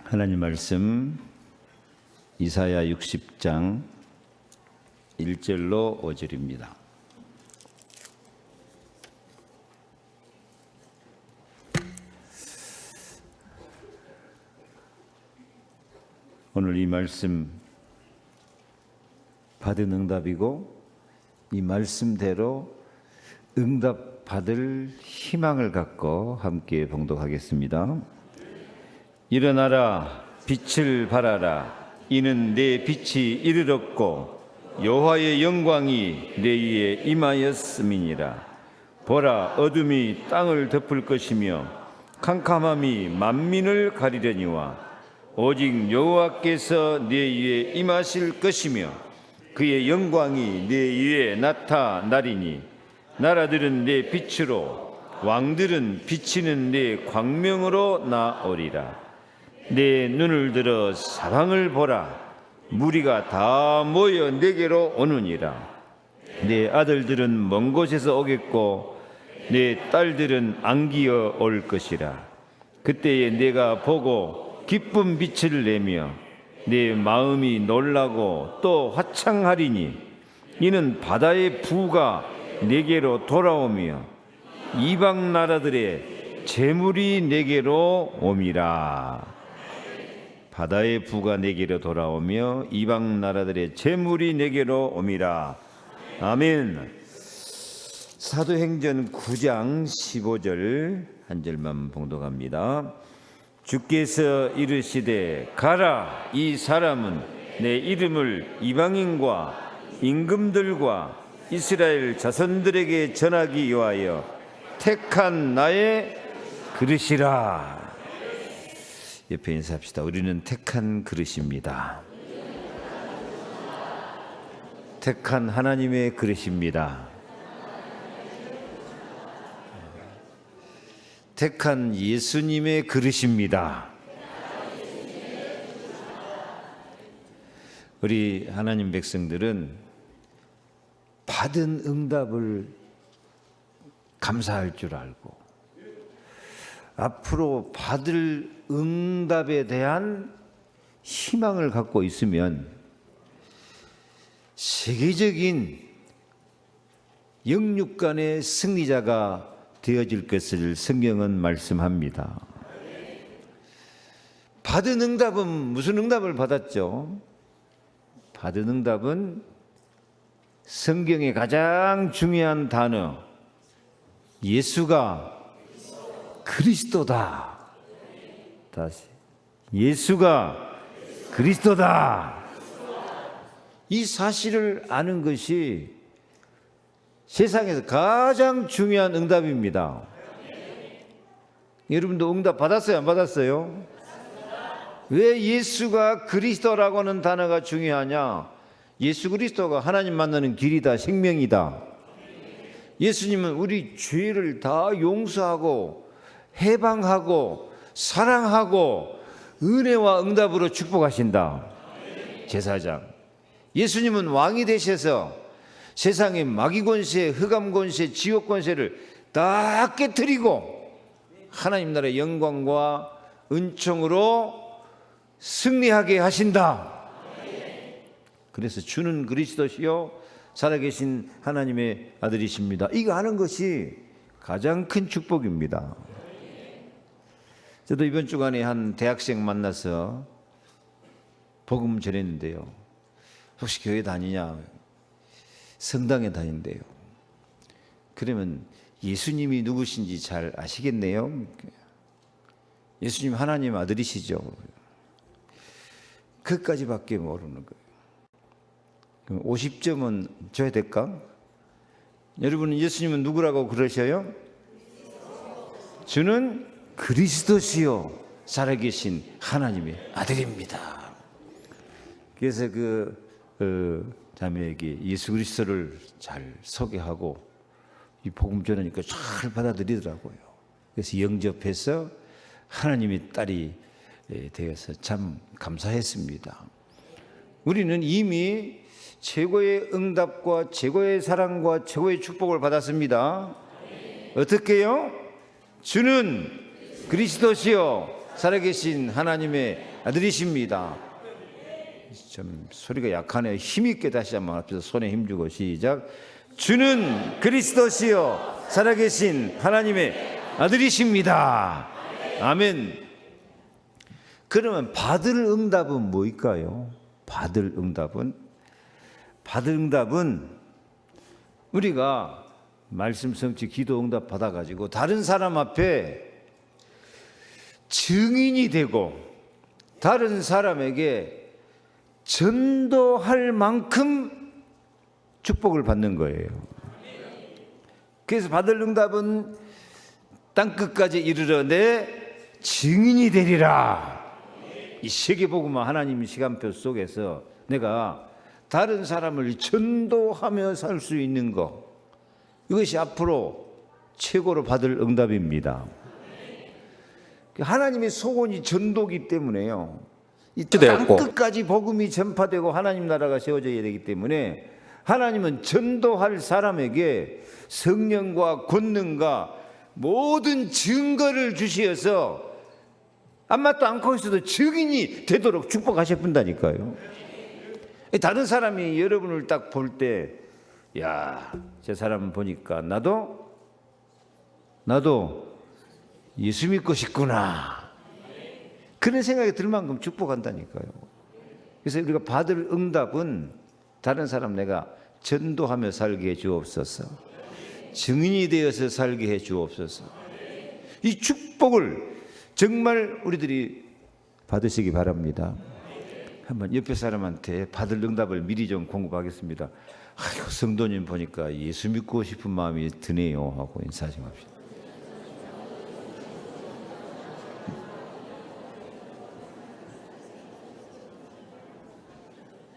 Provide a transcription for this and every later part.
하나님 말씀 이사야 60장 1절로 5절입니다. 오늘 이 말씀 받은 응답이고 이 말씀대로 응답받을 희망을 갖고 함께 봉독하겠습니다. 일어나라, 빛을 발하라. 이는 내 빛이 이르렀고 여호와의 영광이 내 위에 임하였음이니라. 보라, 어둠이 땅을 덮을 것이며 캄캄함이 만민을 가리려니와 오직 여호와께서 내 위에 임하실 것이며 그의 영광이 내 위에 나타나리니 나라들은 내 빛으로 왕들은 비치는 내 광명으로 나오리라. 내 눈을 들어 사방을 보라. 무리가 다 모여 내게로 오느니라. 내 아들들은 먼 곳에서 오겠고 내 딸들은 안기어 올 것이라. 그때에 내가 보고 기쁜 빛을 내며 내 마음이 놀라고 또 화창하리니 이는 바다의 부가 내게로 돌아오며 이방 나라들의 재물이 내게로 옴이라. 바다의 부가 내게로 돌아오며 이방 나라들의 재물이 내게로 옴이라. 아멘. 사도행전 9장 15절 한 절만 봉독합니다. 주께서 이르시되 가라, 이 사람은 내 이름을 이방인과 임금들과 이스라엘 자손들에게 전하기 위하여 택한 나의 그릇이라. 옆에 인사합시다. 우리는 택한 그릇입니다. 택한 하나님의 그릇입니다. 택한 예수님의 그릇입니다. 우리 하나님 백성들은 받은 응답을 감사할 줄 알고 앞으로 받을 응답에 대한 희망을 갖고 있으면 세계적인 영육간의 승리자가 되어질 것을 성경은 말씀합니다. 받은 응답은 무슨 응답을 받았죠? 받은 응답은 성경의 가장 중요한 단어, 예수가 그리스도다. 다시, 예수가 그리스도다. 이 사실을 아는 것이 세상에서 가장 중요한 응답입니다. 여러분도 응답 받았어요? 안 받았어요? 왜 예수가 그리스도라고 하는 단어가 중요하냐? 예수 그리스도가 하나님 만나는 길이다, 생명이다. 예수님은 우리 죄를 다 용서하고 해방하고 사랑하고 은혜와 응답으로 축복하신다. 제사장. 예수님은 왕이 되셔서 세상의 마귀 권세, 흑암 권세, 지옥 권세를 다 깨뜨리고 하나님 나라의 영광과 은총으로 승리하게 하신다. 그래서 주는 그리스도시요 살아계신 하나님의 아들이십니다. 이거 아는 것이 가장 큰 축복입니다. 저도 이번 주간에 한 대학생 만나서 복음 전했는데요. 혹시 교회 다니냐? 성당에 다닌대요. 그러면 예수님이 누구신지 잘 아시겠네요. 예수님 하나님 아들이시죠. 그것까지밖에 모르는 거예요. 50점은 줘야 될까? 여러분은 예수님은 누구라고 그러셔요? 주는 그리스도시요 살아계신 하나님의 아들입니다. 그래서 자매에게 예수 그리스도를 잘 소개하고 이 복음 전하니까 잘 받아들이더라고요. 그래서 영접해서 하나님의 딸이 되어서 참 감사했습니다. 우리는 이미 최고의 응답과 최고의 사랑과 최고의 축복을 받았습니다. 어떻게요? 주는 그리스도시요 살아계신 하나님의 아들이십니다. 좀 소리가 약하네요. 힘있게 다시 한번 앞에서 손에 힘주고 시작. 주는 그리스도시요 살아계신 하나님의 아들이십니다. 아멘. 그러면 받을 응답은 뭐일까요? 받을 응답은 우리가 말씀 성취 기도 응답 받아가지고 다른 사람 앞에 증인이 되고 다른 사람에게 전도할 만큼 축복을 받는 거예요. 그래서 받을 응답은 땅끝까지 이르러 내 증인이 되리라. 이 세계복음화 하나님 시간표 속에서 내가 다른 사람을 전도하며 살 수 있는 것, 이것이 앞으로 최고로 받을 응답입니다. 하나님의 소원이 전도기 때문에요. 이 땅끝까지 복음이 전파되고 하나님 나라가 세워져야 되기 때문에 하나님은 전도할 사람에게 성령과 권능과 모든 증거를 주시어서 아무것도 않고 있어도 증인이 되도록 축복하셨다니까요. 다른 사람이 여러분을 딱 볼 때, 야, 저 사람 보니까 나도 예수 믿고 싶구나, 그런 생각이 들 만큼 축복한다니까요. 그래서 우리가 받을 응답은 다른 사람 내가 전도하며 살게 해 주옵소서, 증인이 되어서 살게 해 주옵소서. 이 축복을 정말 우리들이 받으시기 바랍니다. 한번 옆에 사람한테 받을 응답을 미리 좀 공급하겠습니다. 아이고, 성도님 보니까 예수 믿고 싶은 마음이 드네요 하고 인사 좀 합시다.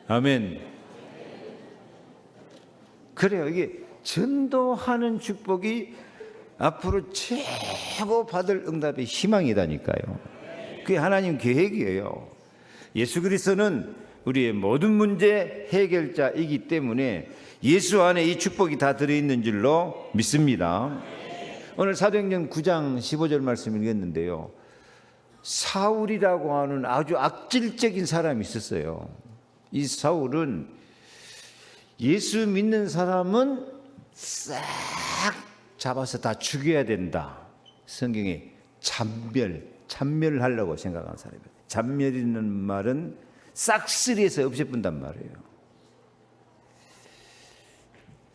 아멘. 그래요. 이게 전도하는 축복이 앞으로 최고 받을 응답의 희망이다니까요. 그게 하나님 계획이에요. 예수 그리스도는 우리의 모든 문제 해결자이기 때문에 예수 안에 이 축복이 다 들어있는 줄로 믿습니다. 오늘 사도행전 9장 15절 말씀 읽었는데요. 사울이라고 하는 아주 악질적인 사람이 있었어요. 이 사울은 예수 믿는 사람은 싹 잡아서 다 죽여야 된다. 성경에 잔멸하려고 생각하는 사람이에요. 잔멸이라는 말은 싹쓸이해서 없애본단 말이에요.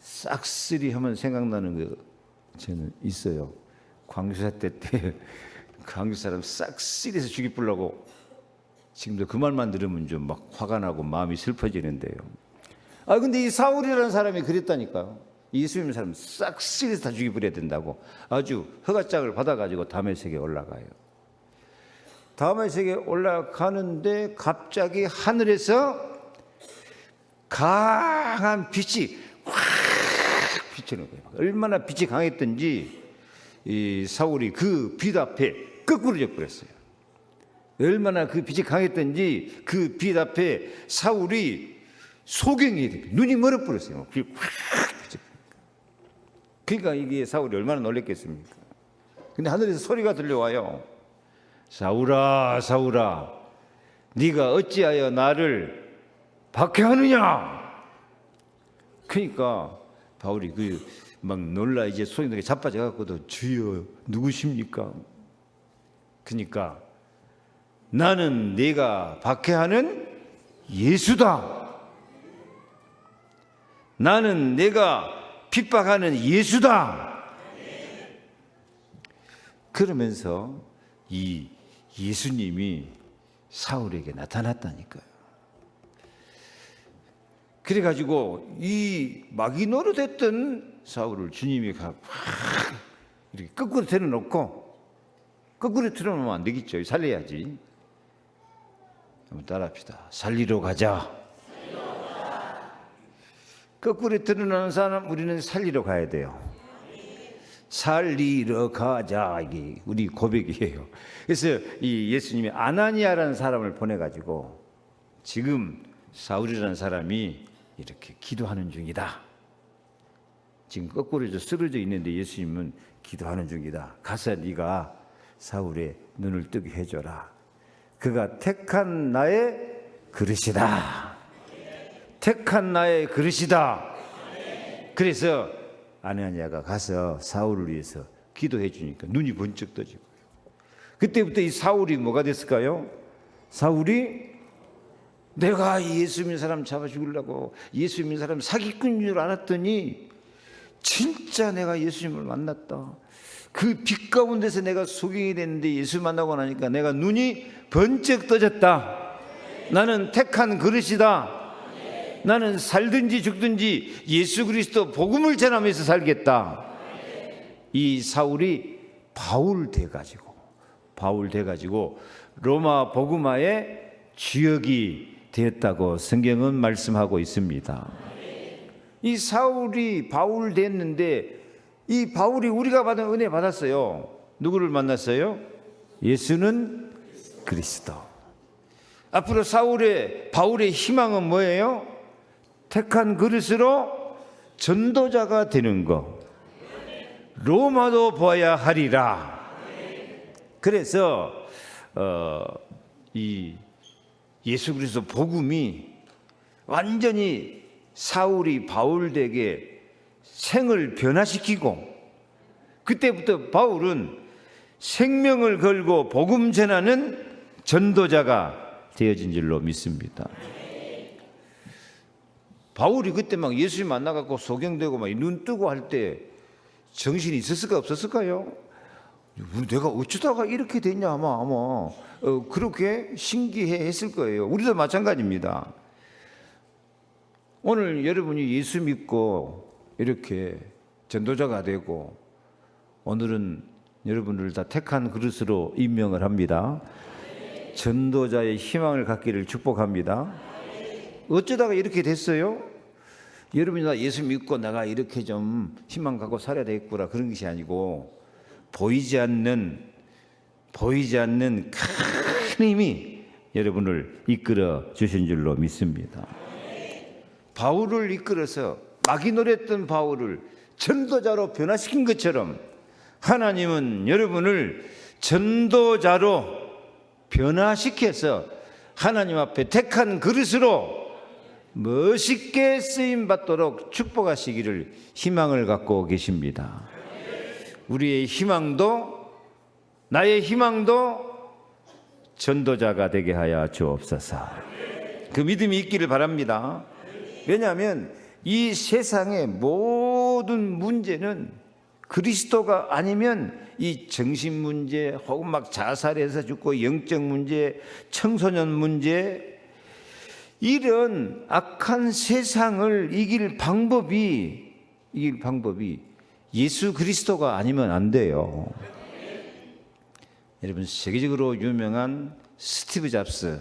싹쓸이 하면 생각나는 거 저는 있어요. 광주사 때 광주 사람 싹쓸이해서 죽이려고, 지금도 그 말만 들으면 좀 막 화가 나고 마음이 슬퍼지는데요. 근데 이 사울이라는 사람이 그랬다니까요. 예수 믿는 사람 싹쓸이해서 다 죽여버려야 된다고 아주 허가장을 받아가지고 다메섹에 올라가요. 다메섹에 올라가는데 갑자기 하늘에서 강한 빛이 확 비치는 거예요. 얼마나 빛이 강했던지 이 사울이 그 빛 앞에 거꾸로 져버렸어요. 얼마나 그 빛이 강했던지 그 빛 앞에 사울이 소경이 돼요. 눈이 멀어버렸어요. 그러니까 이게 사울이 얼마나 놀랬겠습니까? 근데 하늘에서 소리가 들려와요. 사울아, 사울아, 네가 어찌하여 나를 박해하느냐? 그러니까 바울이 막 놀라 이제 소경에게 자빠져 갖고도 주여 누구십니까? 그러니까 나는 네가 박해하는 예수다. 나는 내가 핍박하는 예수다. 그러면서 이 예수님이 사울에게 나타났다니까요. 그래가지고 이 마귀 노릇했던 사울을 주님이 이렇게 거꾸로 틀어놓고, 거꾸로 틀어놓으면 안 되겠죠. 살려야지. 한번 따라합시다. 살리러 가자. 거꾸로 틀어놓은 사람 우리는 살리러 가야 돼요. 살리러 가자, 이게 우리 고백이에요. 그래서 이 예수님이 아나니아라는 사람을 보내가지고 지금 사울이라는 사람이 이렇게 기도하는 중이다. 지금 거꾸로 쓰러져 있는데 예수님은 기도하는 중이다. 가서 네가 사울의 눈을 뜨게 해줘라. 그가 택한 나의 그릇이다. 택한 나의 그릇이다. 그래서 아나니아가 가서 사울을 위해서 기도해 주니까 눈이 번쩍 떠지고, 그때부터 이 사울이 뭐가 됐을까요? 사울이 내가 예수 믿는 사람 잡아 죽이려고 예수 믿는 사람 사기꾼인 줄 알았더니 진짜 내가 예수님을 만났다. 그 빛 가운데서 내가 소경이 됐는데 예수 만나고 나니까 내가 눈이 번쩍 떠졌다. 나는 택한 그릇이다. 나는 살든지 죽든지 예수 그리스도 복음을 전하면서 살겠다. 이 사울이 바울 돼가지고 로마 복음화의 주역이 되었다고 성경은 말씀하고 있습니다. 이 사울이 바울 됐는데, 이 바울이 우리가 받은 은혜 받았어요. 누구를 만났어요? 예수는 그리스도. 앞으로 바울의 희망은 뭐예요? 택한 그릇으로 전도자가 되는 것. 로마도 보아야 하리라. 그래서 이 예수 그리스도 복음이 완전히 사울이 바울에게 생을 변화시키고, 그때부터 바울은 생명을 걸고 복음 전하는 전도자가 되어진 줄로 믿습니다. 바울이 그때 막 예수님 만나갖고 소경되고 막 눈 뜨고 할 때 정신이 있었을까 없었을까요? 내가 어쩌다가 이렇게 됐냐 아마 그렇게 신기해했을 거예요. 우리도 마찬가지입니다. 오늘 여러분이 예수 믿고 이렇게 전도자가 되고, 오늘은 여러분들 다 택한 그릇으로 임명을 합니다. 전도자의 희망을 갖기를 축복합니다. 어쩌다가 이렇게 됐어요? 여러분이 나 예수 믿고 내가 이렇게 좀 희망 갖고 살아야 되겠구나, 그런 것이 아니고 보이지 않는 큰 힘이 여러분을 이끌어 주신 줄로 믿습니다. 바울을 이끌어서 마귀 노렸던 바울을 전도자로 변화시킨 것처럼 하나님은 여러분을 전도자로 변화시켜서 하나님 앞에 택한 그릇으로 멋있게 쓰임 받도록 축복하시기를 희망을 갖고 계십니다. 우리의 희망도, 나의 희망도 전도자가 되게 하여 주옵소서. 그 믿음이 있기를 바랍니다. 왜냐하면 이 세상의 모든 문제는 그리스도가 아니면 이 정신 문제, 혹은 막 자살해서 죽고 영적 문제, 청소년 문제, 이런 악한 세상을 이길 방법이 예수 그리스도가 아니면 안 돼요. 여러분, 세계적으로 유명한 스티브 잡스,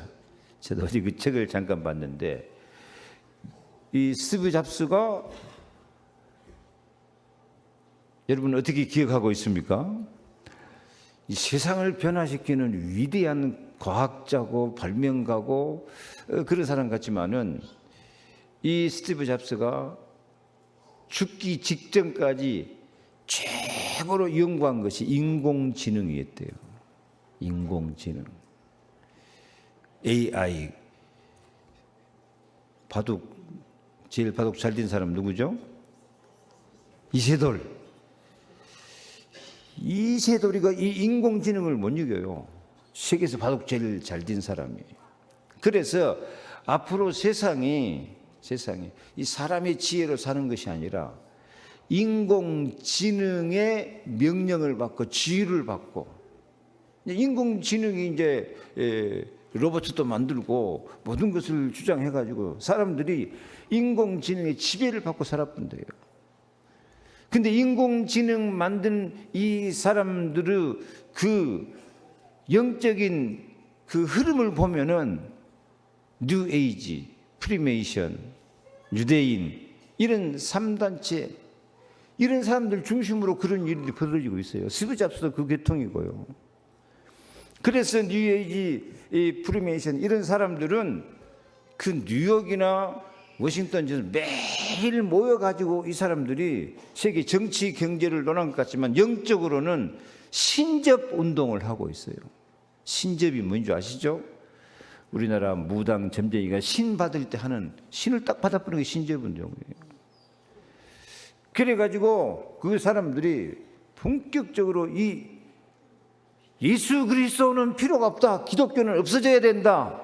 저도 어디 그 책을 잠깐 봤는데, 이 스티브 잡스가 여러분 어떻게 기억하고 있습니까? 이 세상을 변화시키는 위대한 과학자고 발명가고 그런 사람 같지만은, 이 스티브 잡스가 죽기 직전까지 최고로 연구한 것이 인공지능이었대요. 인공지능, AI. 제일 바둑 잘 된 사람 누구죠? 이세돌이가 이 인공지능을 못 이겨요. 세계에서 바둑 제일 잘 된 사람이. 그래서 앞으로 세상이 이 사람의 지혜로 사는 것이 아니라 인공지능의 명령을 받고 지휘를 받고, 인공지능이 이제 로봇도 만들고 모든 것을 주장해가지고 사람들이 인공지능의 지배를 받고 살았던데요. 근데 인공지능 만든 이 사람들의 그 영적인 그 흐름을 보면은 뉴 에이지, 프리메이션, 유대인, 이런 3단체, 이런 사람들 중심으로 그런 일이 벌어지고 있어요. 스티브 잡스도 그 계통이고요. 그래서 뉴 에이지, 이 프리메이션, 이런 사람들은 그 뉴욕이나 워싱턴에서 매일 모여가지고 이 사람들이 세계 정치 경제를 논한 것 같지만 영적으로는 신접 운동을 하고 있어요. 신접이 뭔지 아시죠? 우리나라 무당 점쟁이가 신 받을 때 하는, 신을 딱 받아보는 게 신접 운동이에요. 그래가지고 그 사람들이 본격적으로 이 예수 그리스도는 필요가 없다, 기독교는 없어져야 된다,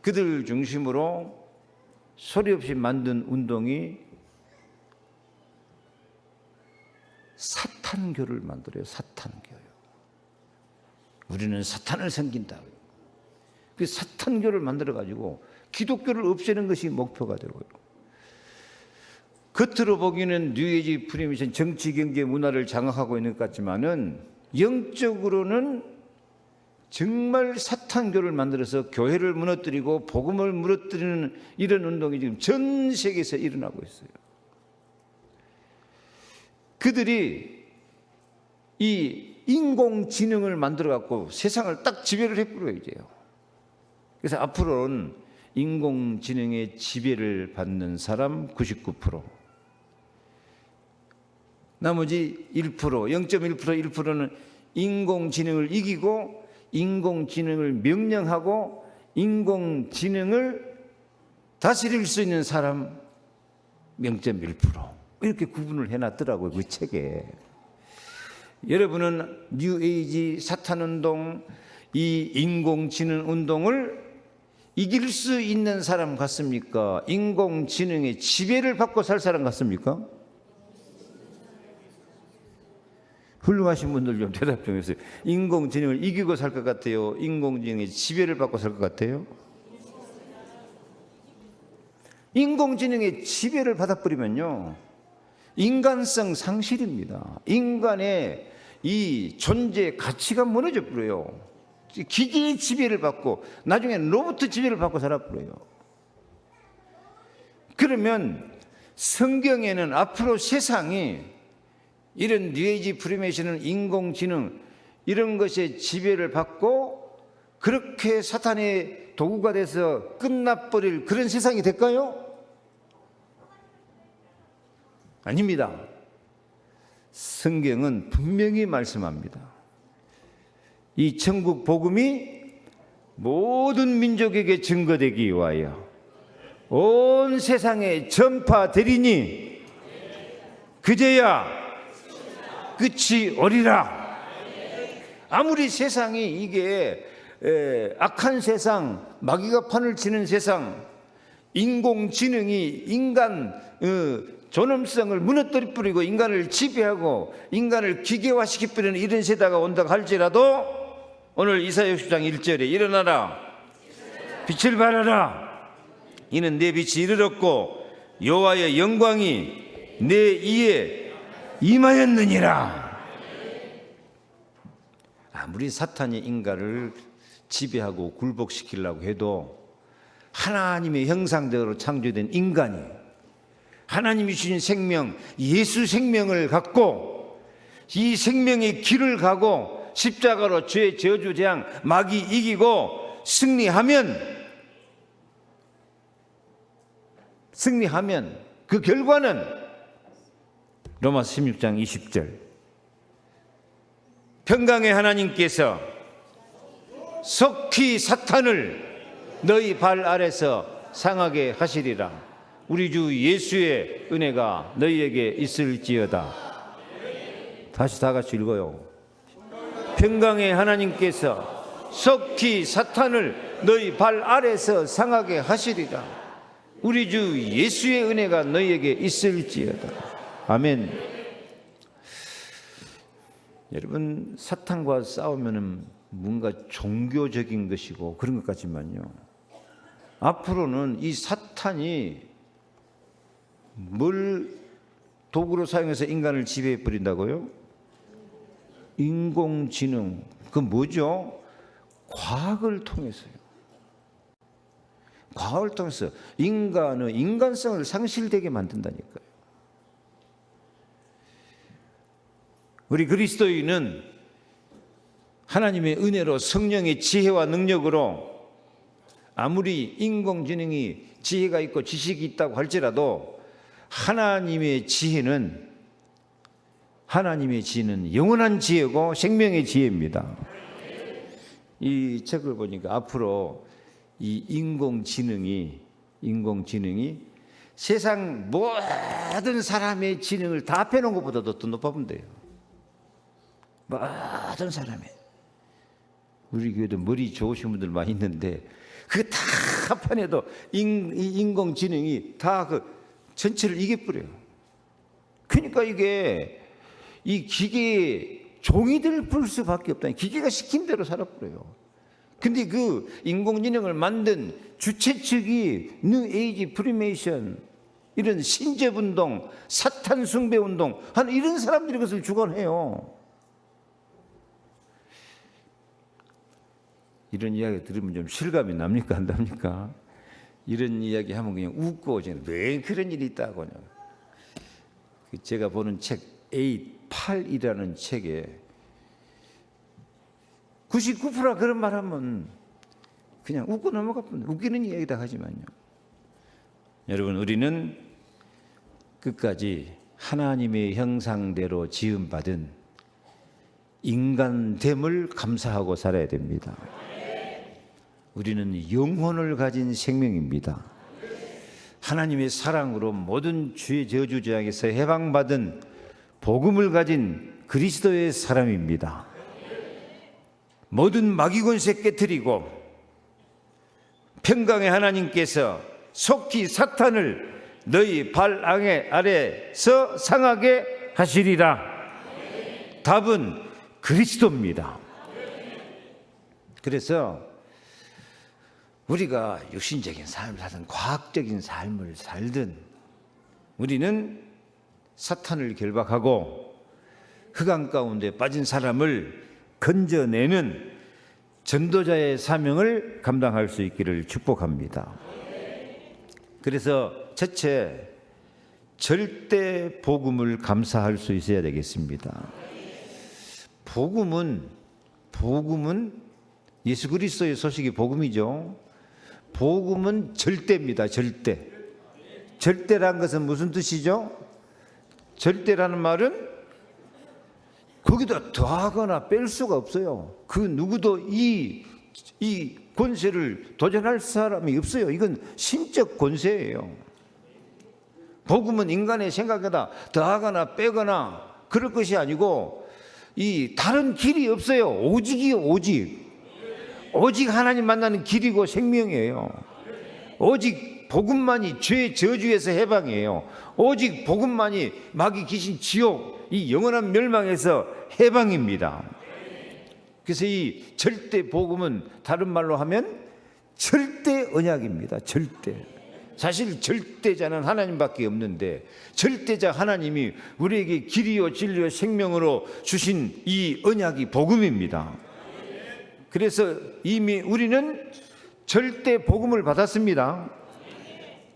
그들 중심으로 소리 없이 만든 운동이 사탄교를 만들어요. 사탄교요. 우리는 사탄을 섬긴다. 그 사탄교를 만들어가지고 기독교를 없애는 것이 목표가 되고요. 겉으로 보기에는 뉴에이지 프리미션 정치, 경제, 문화를 장악하고 있는 것 같지만은 영적으로는 정말 사탄교를 만들어서 교회를 무너뜨리고 복음을 무너뜨리는 이런 운동이 지금 전 세계에서 일어나고 있어요. 그들이 이 인공지능을 만들어 갖고 세상을 딱 지배를 해버려요, 이제요. 그래서 앞으로는 인공지능의 지배를 받는 사람 99%, 나머지 1%, 0.1%, 1%는 인공지능을 이기고 인공지능을 명령하고 인공지능을 다스릴 수 있는 사람 0.1%, 이렇게 구분을 해놨더라고요, 그 책에. 여러분은 뉴에이지 사탄운동, 이 인공지능 운동을 이길 수 있는 사람 같습니까? 인공지능의 지배를 받고 살 사람 같습니까? 훌륭하신 분들 좀 대답 좀 해주세요. 인공지능을 이기고 살 것 같아요? 인공지능의 지배를 받고 살 것 같아요? 인공지능의 지배를 받아버리면요, 인간성 상실입니다. 인간의 이 존재 가치가 무너져 버려요. 기계의 지배를 받고 나중에는 로봇 지배를 받고 살아버려요. 그러면 성경에는 앞으로 세상이 이런 뉴에이지 프리메이션은 인공지능 이런 것에 지배를 받고 그렇게 사탄의 도구가 돼서 끝나버릴 그런 세상이 될까요? 아닙니다. 성경은 분명히 말씀합니다. 이 천국 복음이 모든 민족에게 증거되기 위하여 온 세상에 전파되리니 그제야 끝이 오리라. 아무리 세상이 이게 악한 세상, 마귀가 판을 치는 세상, 인공지능이 인간 존엄성을 무너뜨려 버리고 인간을 지배하고 인간을 기계화시켜 버리는 이런 세대가 온다고 할지라도 오늘 이사야 60장 1절에 일어나라, 빛을 발하라, 이는 내 빛이 이르렀고 여호와의 영광이 내 이에 임하였느니라. 아무리 사탄이 인간을 지배하고 굴복시키려고 해도 하나님의 형상대로 창조된 인간이 하나님이 주신 생명, 예수 생명을 갖고 이 생명의 길을 가고 십자가로 죄, 저주, 재앙, 마귀 이기고 승리하면 그 결과는 로마서 16장 20절, 평강의 하나님께서 속히 사탄을 너희 발 아래서 상하게 하시리라. 우리 주 예수의 은혜가 너희에게 있을지어다. 다시 다 같이 읽어요. 평강의 하나님께서 속히 사탄을 너희 발 아래서 상하게 하시리라. 우리 주 예수의 은혜가 너희에게 있을지어다. 아멘. 여러분, 사탄과 싸우면은 뭔가 종교적인 것이고 그런 것 같지만요, 앞으로는 이 사탄이 뭘 도구로 사용해서 인간을 지배해 버린다고요? 인공지능. 그 뭐죠? 과학을 통해서요. 과학을 통해서 인간의 인간성을 상실되게 만든다니까요. 우리 그리스도인은 하나님의 은혜로 성령의 지혜와 능력으로 아무리 인공지능이 지혜가 있고 지식이 있다고 할지라도 하나님의 지혜는 하나님의 지혜는 영원한 지혜고 생명의 지혜입니다. 이 책을 보니까 앞으로 이 인공지능이 세상 모든 사람의 지능을 다 합해놓은 것보다도 더 높아본대요. 모든 사람의. 우리 교회도 머리 좋으신 분들 많이 있는데 그 다 합해내도 인공지능이 다 그 전체를 이겨버려요. 그러니까 이게 이 기계의 종이 될 수밖에 없다. 기계가 시킨 대로 살아버려요. 근데 그 인공지능을 만든 주체 측이 뉴 에이지 프리메이션, 이런 신제운동, 사탄 숭배운동 하는 이런 사람들이 그것을 주관해요. 이런 이야기 들으면 좀 실감이 납니까? 안 납니까? 이런 이야기 하면 그냥 웃고 왜 그런 일이 있다고. 제가 보는 책 8이라는 책에 99%가 그런 말 하면 그냥 웃고 넘어가 뿐, 웃기는 이야기다 하지만요. 여러분, 우리는 끝까지 하나님의 형상대로 지음받은 인간됨을 감사하고 살아야 됩니다. 우리는 영혼을 가진 생명입니다. 하나님의 사랑으로 모든 죄 저주 죄악에서 해방받은 복음을 가진 그리스도의 사람입니다. 모든 마귀 권세 깨뜨리고 평강의 하나님께서 속히 사탄을 너희 발 아래서 상하게 하시리라. 답은 그리스도입니다. 그래서 우리가 육신적인 삶을 살든 과학적인 삶을 살든 우리는 사탄을 결박하고 흑암 가운데 빠진 사람을 건져내는 전도자의 사명을 감당할 수 있기를 축복합니다. 그래서 첫째, 절대 복음을 감사할 수 있어야 되겠습니다. 복음은 예수 그리스도의 소식이 복음이죠. 복음은 절대입니다. 절대. 절대란 것은 무슨 뜻이죠? 절대라는 말은 거기다 더하거나 뺄 수가 없어요. 그 누구도 이 권세를 도전할 사람이 없어요. 이건 신적 권세예요. 복음은 인간의 생각에다 더하거나 빼거나 그럴 것이 아니고 이 다른 길이 없어요. 오직이요, 오직. 오직 하나님 만나는 길이고 생명이에요. 오직 복음만이 죄 저주에서 해방이에요. 오직 복음만이 마귀 귀신 지옥 이 영원한 멸망에서 해방입니다. 그래서 이 절대 복음은 다른 말로 하면 절대 언약입니다. 절대. 사실 절대자는 하나님밖에 없는데 절대자 하나님이 우리에게 길이요 진리요 생명으로 주신 이 언약이 복음입니다. 그래서 이미 우리는 절대 복음을 받았습니다.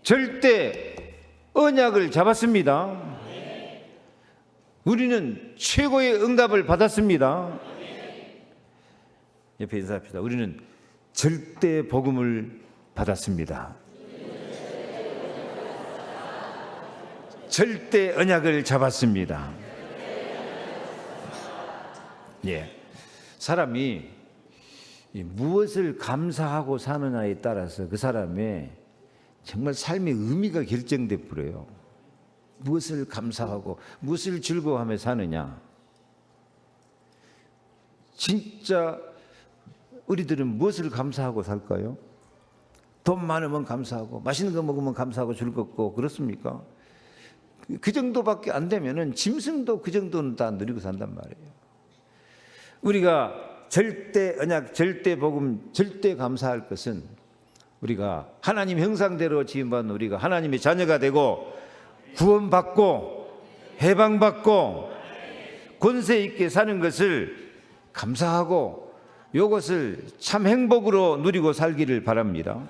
절대 언약을 잡았습니다. 우리는 최고의 응답을 받았습니다. 옆에 인사합시다. 우리는 절대 복음을 받았습니다. 절대 언약을 잡았습니다. 예. 사람이 무엇을 감사하고 사느냐에 따라서 그 사람의 정말 삶의 의미가 결정돼 버려요. 무엇을 감사하고 무엇을 즐거워하며 사느냐. 진짜 우리들은 무엇을 감사하고 살까요? 돈 많으면 감사하고 맛있는 거 먹으면 감사하고 즐겁고 그렇습니까? 그 정도밖에 안 되면은 짐승도 그 정도는 다 누리고 산단 말이에요. 우리가 절대 언약, 절대 복음, 절대 감사할 것은 우리가 하나님 형상대로 지음받은 우리가 하나님의 자녀가 되고 구원받고 해방받고 권세 있게 사는 것을 감사하고 이것을 참 행복으로 누리고 살기를 바랍니다.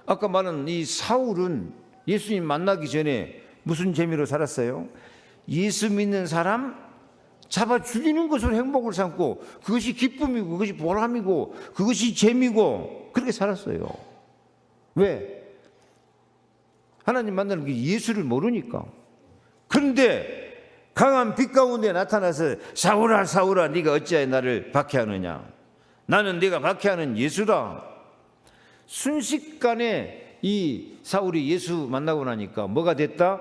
아까 말한 이 사울은 예수님 만나기 전에 무슨 재미로 살았어요? 예수 믿는 사람 잡아 죽이는 것으로 행복을 삼고 그것이 기쁨이고 그것이 보람이고 그것이 재미고 그렇게 살았어요. 왜? 하나님 만나는 게 예수를 모르니까. 그런데 강한 빛 가운데 나타나서 사울아 사울아 네가 어찌하여 나를 박해하느냐. 나는 네가 박해하는 예수다. 순식간에 이 사울이 예수 만나고 나니까 뭐가 됐다?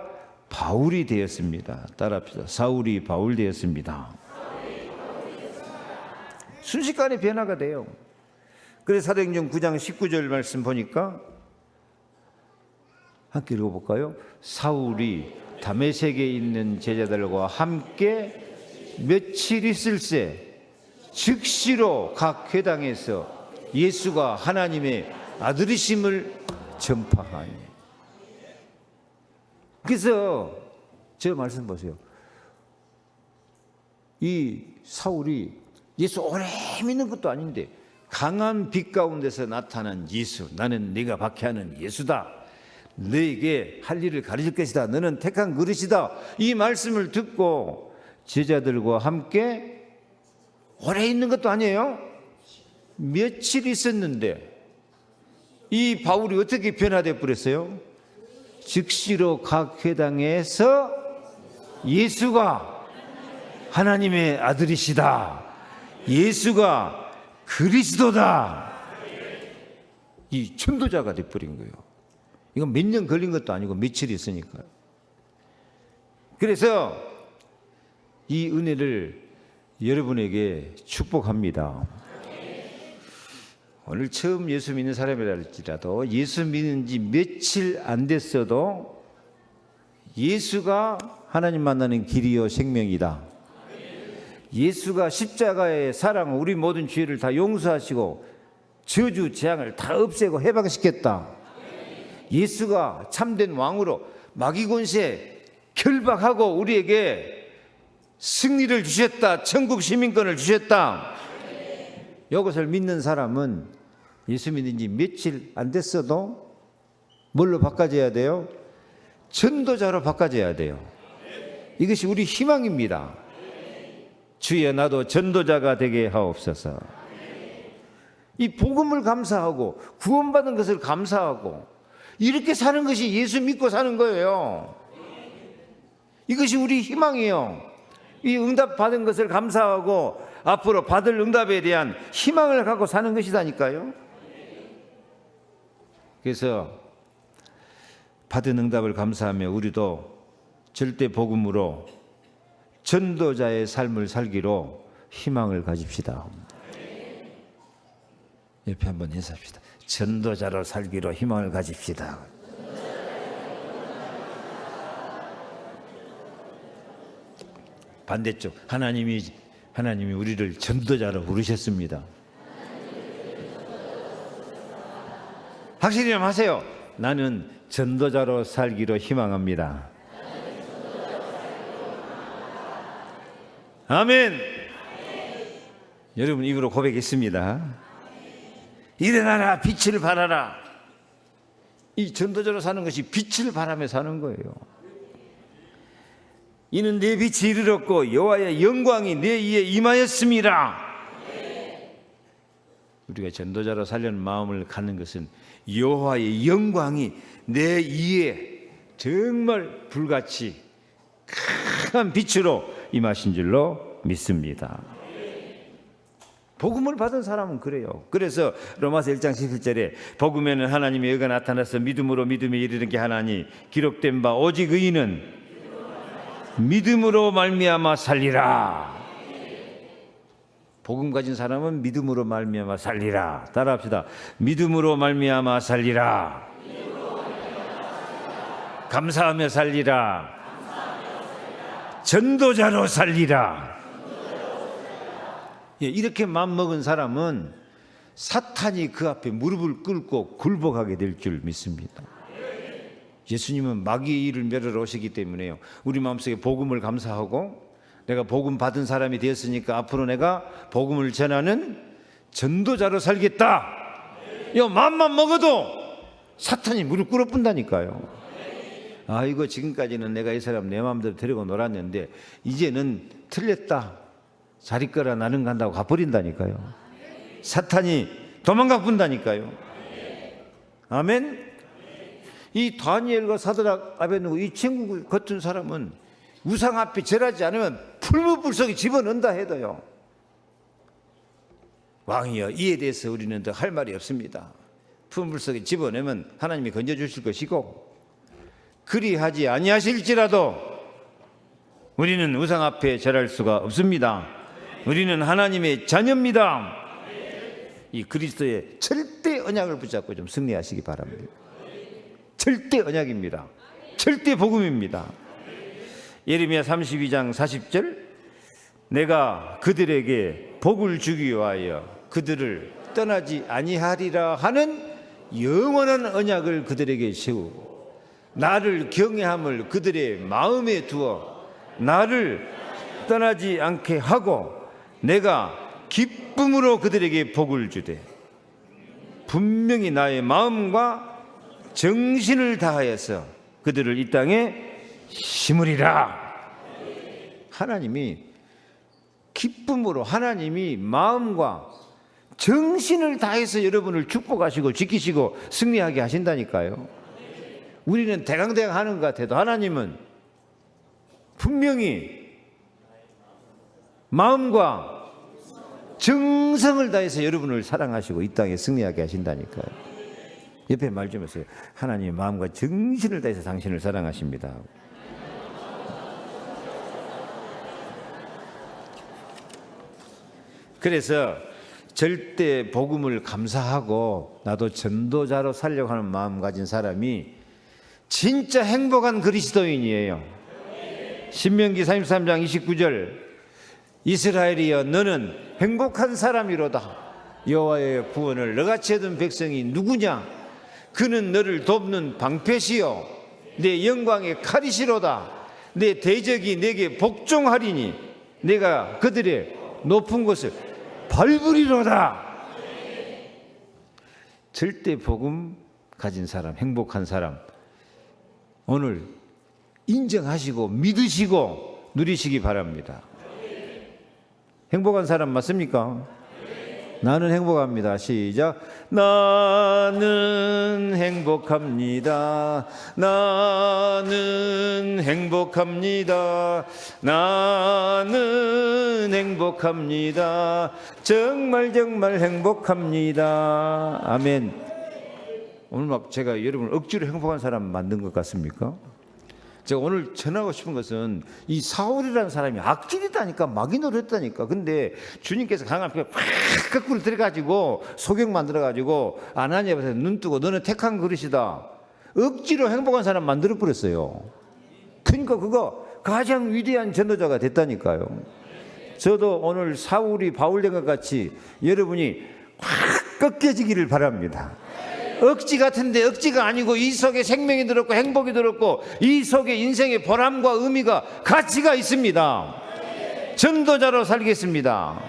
바울이 되었습니다. 따라합시다. 사울이 바울 되었습니다. 순식간에 변화가 돼요. 그래서 사도행전 9장 19절 말씀 보니까 함께 읽어볼까요? 사울이 다메섹에 있는 제자들과 함께 며칠 있을새 즉시로 각 회당에서 예수가 하나님의 아들이심을 전파하니. 그래서 저 말씀 보세요. 이 사울이 예수 오래 믿는 것도 아닌데 강한 빛 가운데서 나타난 예수, 나는 네가 박해하는 예수다. 너에게 할 일을 가르칠 것이다. 너는 택한 그릇이다. 이 말씀을 듣고 제자들과 함께 오래 있는 것도 아니에요. 며칠 있었는데 이 바울이 어떻게 변화되어 버렸어요? 즉시로 각 회당에서 예수가 하나님의 아들이시다. 예수가 그리스도다. 이 천도자가 되어버린 거예요. 이건 몇 년 걸린 것도 아니고 며칠 있으니까요. 그래서 이 은혜를 여러분에게 축복합니다. 오늘 처음 예수 믿는 사람이랄지라도 예수 믿는 지 며칠 안 됐어도 예수가 하나님 만나는 길이요 생명이다. 예수가 십자가의 사랑, 우리 모든 죄를 다 용서하시고 저주 재앙을 다 없애고 해방시켰다. 예수가 참된 왕으로 마귀 권세 결박하고 우리에게 승리를 주셨다. 천국 시민권을 주셨다. 이것을 믿는 사람은 예수 믿는 지 며칠 안 됐어도 뭘로 바꿔져야 돼요? 전도자로 바꿔져야 돼요. 이것이 우리 희망입니다. 주여 나도 전도자가 되게 하옵소서. 이 복음을 감사하고 구원받은 것을 감사하고 이렇게 사는 것이 예수 믿고 사는 거예요. 이것이 우리 희망이에요. 이 응답 받은 것을 감사하고 앞으로 받을 응답에 대한 희망을 갖고 사는 것이다니까요. 그래서 받은 응답을 감사하며 우리도 절대 복음으로 전도자의 삶을 살기로 희망을 가집시다. 옆에 한번 인사합시다. 전도자로 살기로 희망을 가집시다. 반대쪽 하나님이 우리를 전도자로 부르셨습니다. 확실히 좀 하세요. 나는 전도자로 살기로 희망합니다. 아멘. 여러분 입으로 고백했습니다. 일어나라 빛을 발하라. 이 전도자로 사는 것이 빛을 발하며 사는 거예요. 이는 내 빛이 이르렀고 여호와의 영광이 내 위에 임하였음이라. 우리가 전도자로 살려는 마음을 갖는 것은 여호와의 영광이 내 위에 정말 불같이 큰 빛으로 임하신 줄로 믿습니다. 복음을 받은 사람은 그래요. 그래서 로마서 1장 17절에 복음에는 하나님의 의가 나타나서 믿음으로 믿음에 이르게 하나니 기록된 바 오직 의인은 믿음으로 말미암아 살리라. 복음 가진 사람은 믿음으로 말미암아 살리라. 따라합시다. 믿음으로 말미암아 살리라. 감사하며 살리라. 전도자로 살리라. 이렇게 마음먹은 사람은 사탄이 그 앞에 무릎을 꿇고 굴복하게 될 줄 믿습니다. 예수님은 마귀의 일을 멸하러 오시기 때문에요. 우리 마음속에 복음을 감사하고 내가 복음 받은 사람이 되었으니까 앞으로 내가 복음을 전하는 전도자로 살겠다. 이 마음만 먹어도 사탄이 무릎 꿇어뿐다니까요. 이거 지금까지는 내가 이 사람 내 마음대로 데리고 놀았는데 이제는 틀렸다. 자리 거라 나는 간다고 가버린다니까요. 사탄이 도망가 뿐다니까요. 아멘. 이 다니엘과 사드락 아벤느고 이 친구 같은 사람은 우상 앞에 절하지 않으면 풀무불속에 집어넣는다 해도요, 왕이여 이에 대해서 우리는 더 할 말이 없습니다. 풀무불속에 집어넣으면 하나님이 건져주실 것이고, 그리하지 아니하실지라도 우리는 우상 앞에 절할 수가 없습니다. 우리는 하나님의 자녀입니다. 이 그리스도의 절대 언약을 붙잡고 좀 승리하시기 바랍니다. 절대 언약입니다. 절대 복음입니다. 예레미야 32장 40절, 내가 그들에게 복을 주기 위하여 그들을 떠나지 아니하리라 하는 영원한 언약을 그들에게 세우고, 나를 경외함을 그들의 마음에 두어 나를 떠나지 않게 하고, 내가 기쁨으로 그들에게 복을 주되 분명히 나의 마음과 정신을 다하여서 그들을 이 땅에 심으리라. 하나님이 기쁨으로, 하나님이 마음과 정신을 다해서 여러분을 축복하시고 지키시고 승리하게 하신다니까요. 우리는 대강대강 하는 것 같아도 하나님은 분명히 마음과 정성을 다해서 여러분을 사랑하시고 이 땅에 승리하게 하신다니까요. 옆에 말 좀 하세요. 하나님의 마음과 정신을 다해서 당신을 사랑하십니다. 그래서 절대 복음을 감사하고 나도 전도자로 살려고 하는 마음 가진 사람이 진짜 행복한 그리스도인이에요. 신명기 33장 29절, 이스라엘이여 너는 행복한 사람이로다. 여호와의 구원을 너같이 얻은 백성이 누구냐? 그는 너를 돕는 방패시요 내 영광의 칼이시로다. 내 대적이 내게 복종하리니 내가 그들의 높은 곳을 밟으리로다. 절대 복음 가진 사람, 행복한 사람, 오늘 인정하시고 믿으시고 누리시기 바랍니다. 행복한 사람 맞습니까? 나는 행복합니다. 시작. 나는 행복합니다. 나는 행복합니다. 나는 행복합니다. 정말 정말 행복합니다. 아멘. 오늘 막 제가 여러분을 억지로 행복한 사람 만든 것 같습니까? 제가 오늘 전하고 싶은 것은 이 사울이라는 사람이 악질이다니까, 마귀노를 했다니까. 근데 주님께서 강한 피가 확 거꾸로 들어가지고 소경 만들어가지고 아나니아 앞에서 눈 뜨고 너는 택한 그릇이다. 억지로 행복한 사람 만들어버렸어요. 그러니까 그거 가장 위대한 전도자가 됐다니까요. 저도 오늘 사울이 바울된 것 같이 여러분이 확 꺾여지기를 바랍니다. 억지 같은데 억지가 아니고 이 속에 생명이 들었고 행복이 들었고 이 속에 인생의 보람과 의미가 가치가 있습니다. 전도자로 살겠습니다.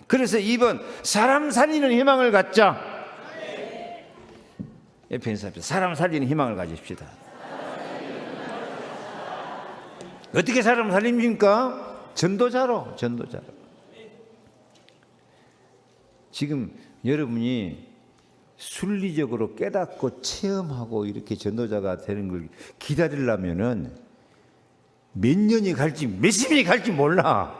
그래서 이번 사람 살리는 희망을 갖자. 옆에 있는 사람, 사람 살리는 희망을 가집시다. 어떻게 사람 살립니까? 전도자로. 지금 여러분이 순리적으로 깨닫고 체험하고 이렇게 전도자가 되는 걸 기다리려면은 몇 년이 갈지 몇십 년이 갈지 몰라.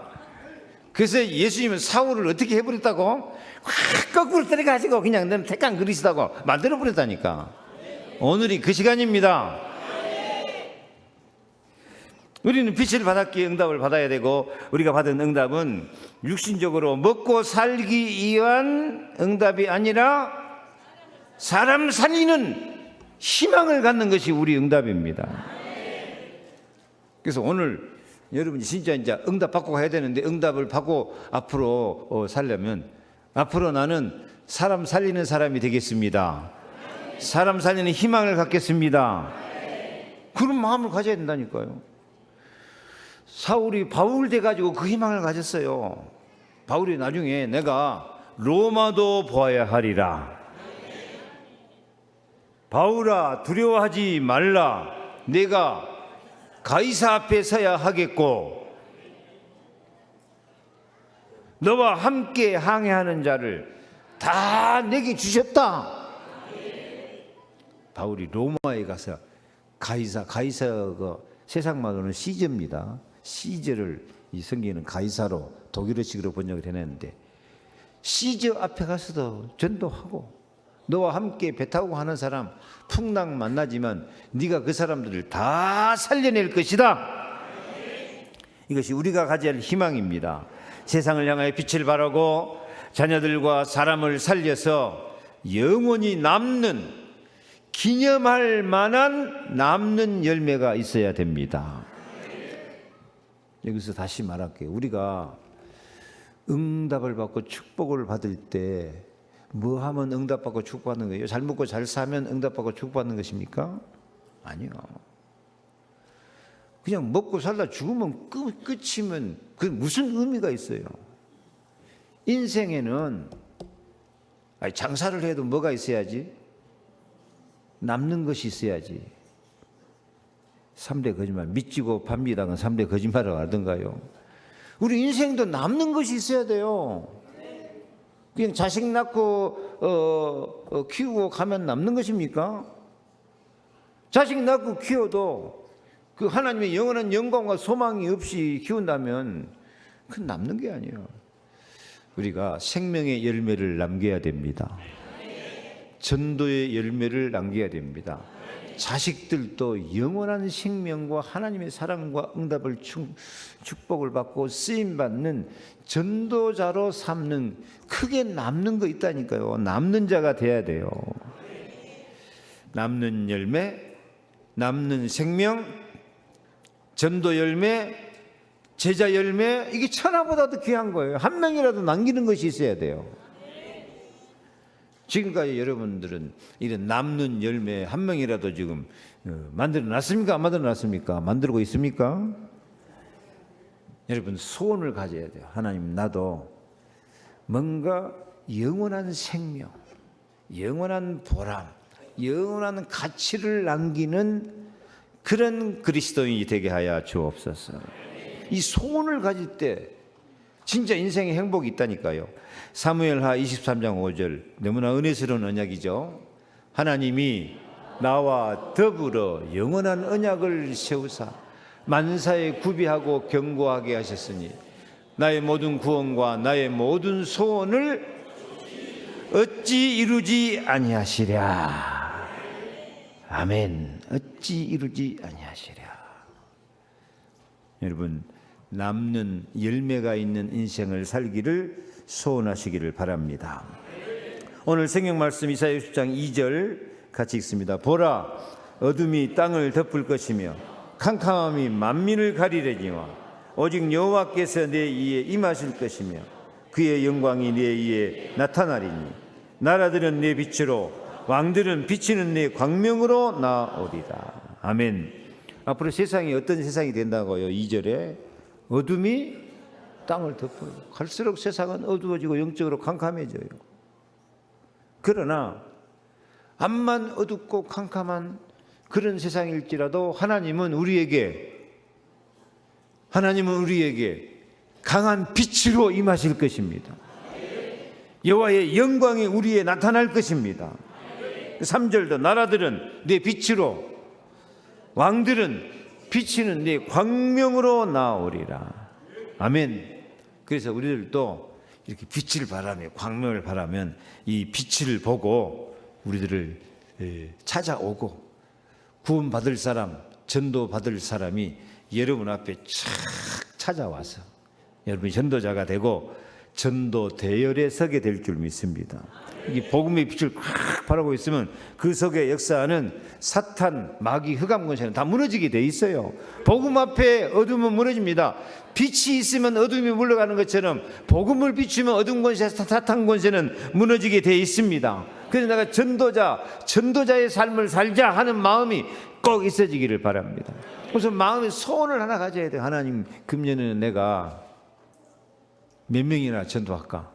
그래서 예수님은 사울을 어떻게 해버렸다고? 확 거꾸로 때려가지고 그냥 너는 택한 그리스도라고 만들어버렸다니까. 오늘이 그 시간입니다. 우리는 빛을 받았기에 응답을 받아야 되고, 우리가 받은 응답은 육신적으로 먹고 살기 위한 응답이 아니라 사람 살리는 희망을 갖는 것이 우리 응답입니다. 그래서 오늘 여러분이 진짜 이제 응답 받고 가야 되는데, 응답을 받고 앞으로 살려면 앞으로 나는 사람 살리는 사람이 되겠습니다. 사람 살리는 희망을 갖겠습니다. 그런 마음을 가져야 된다니까요. 사울이 바울 돼가지고 그 희망을 가졌어요. 바울이 나중에 내가 로마도 보아야 하리라. 바울아 두려워하지 말라. 내가 가이사 앞에 서야 하겠고 너와 함께 항해하는 자를 다 내게 주셨다. 바울이 로마에 가서 가이사 그 세상 말로는 시저입니다. 시저를 이 성경에는 가이사로 독일어식으로 번역을 해냈는데 시저 앞에 가서도 전도하고 너와 함께 배 타고 하는 사람 풍랑 만나지만 네가 그 사람들을 다 살려낼 것이다. 이것이 우리가 가져야 할 희망입니다. 세상을 향하여 빛을 발하고 자녀들과 사람을 살려서 영원히 남는 기념할 만한 남는 열매가 있어야 됩니다. 여기서 다시 말할게요. 우리가 응답을 받고 축복을 받을 때 뭐 하면 응답받고 축복받는 거예요? 잘 먹고 잘 사면 응답받고 축복받는 것입니까? 아니요. 그냥 먹고 살다 죽으면 끝이면 그 무슨 의미가 있어요? 인생에는 장사를 해도 뭐가 있어야지? 남는 것이 있어야지. 3대 거짓말, 믿지고 반미당은 3대 거짓말을 하던가요? 우리 인생도 남는 것이 있어야 돼요. 그냥 자식 낳고 키우고 가면 남는 것입니까? 자식 낳고 키워도 그 하나님의 영원한 영광과 소망이 없이 키운다면 그건 남는 게 아니에요. 우리가 생명의 열매를 남겨야 됩니다. 전도의 열매를 남겨야 됩니다. 자식들도 영원한 생명과 하나님의 사랑과 응답을 축복을 받고 쓰임받는 전도자로 삼는 크게 남는 거 있다니까요. 남는 자가 돼야 돼요. 남는 열매, 남는 생명, 전도 열매, 제자 열매, 이게 천하보다도 귀한 거예요. 한 명이라도 남기는 것이 있어야 돼요. 지금까지 여러분들은 이런 남는 열매 한 명이라도 지금 만들어 놨습니까? 안 만들어 놨습니까? 만들고 있습니까? 여러분 소원을 가져야 돼요. 하나님, 나도 뭔가 영원한 생명, 영원한 보람, 영원한 가치를 남기는 그런 그리스도인이 되게 하여 주옵소서. 이 소원을 가질 때 진짜 인생에 행복이 있다니까요. 사무엘하 23장 5절, 너무나 은혜스러운 언약이죠. 하나님이 나와 더불어 영원한 언약을 세우사 만사에 구비하고 견고하게 하셨으니 나의 모든 구원과 나의 모든 소원을 어찌 이루지 아니하시랴. 아멘. 어찌 이루지 아니하시랴. 여러분, 남는 열매가 있는 인생을 살기를 소원하시기를 바랍니다. 오늘 성경 말씀 이사야 60장 2절 같이 읽습니다. 보라, 어둠이 땅을 덮을 것이며 캄캄함이 만민을 가리려니와 오직 여호와께서 내 위에 임하실 것이며 그의 영광이 내 위에 나타나리니 나라들은 내 빛으로 왕들은 비치는 내 광명으로 나오리라. 아멘. 앞으로 세상이 어떤 세상이 된다고요? 2절에 어둠이 땅을 덮어요. 갈수록 세상은 어두워지고 영적으로 캄캄해져요. 그러나 암만 어둡고 캄캄한 그런 세상일지라도 하나님은 우리에게 강한 빛으로 임하실 것입니다. 여호와의 영광이 우리에 나타날 것입니다. 3절도 나라들은 내 빛으로 왕들은 비치는 내 광명으로 나오리라. 아멘. 그래서 우리들도 이렇게 빛을 바라며 광명을 바라면 이 빛을 보고 우리들을 찾아오고 구원받을 사람, 전도받을 사람이 여러분 앞에 착 찾아와서 여러분이 전도자가 되고 전도 대열에 서게 될 줄 믿습니다. 이 복음의 빛을 꽉 바라고 있으면 그 속에 역사하는 사탄, 마귀, 흑암 권세는 다 무너지게 돼 있어요. 복음 앞에 어둠은 무너집니다. 빛이 있으면 어둠이 물러가는 것처럼 복음을 비추면 어둠 권세, 사탄 권세는 무너지게 돼 있습니다. 그래서 내가 전도자의 삶을 살자 하는 마음이 꼭 있어지기를 바랍니다. 그래서 마음의 소원을 하나 가져야 돼요. 하나님, 금년에는 내가 몇 명이나 전도할까?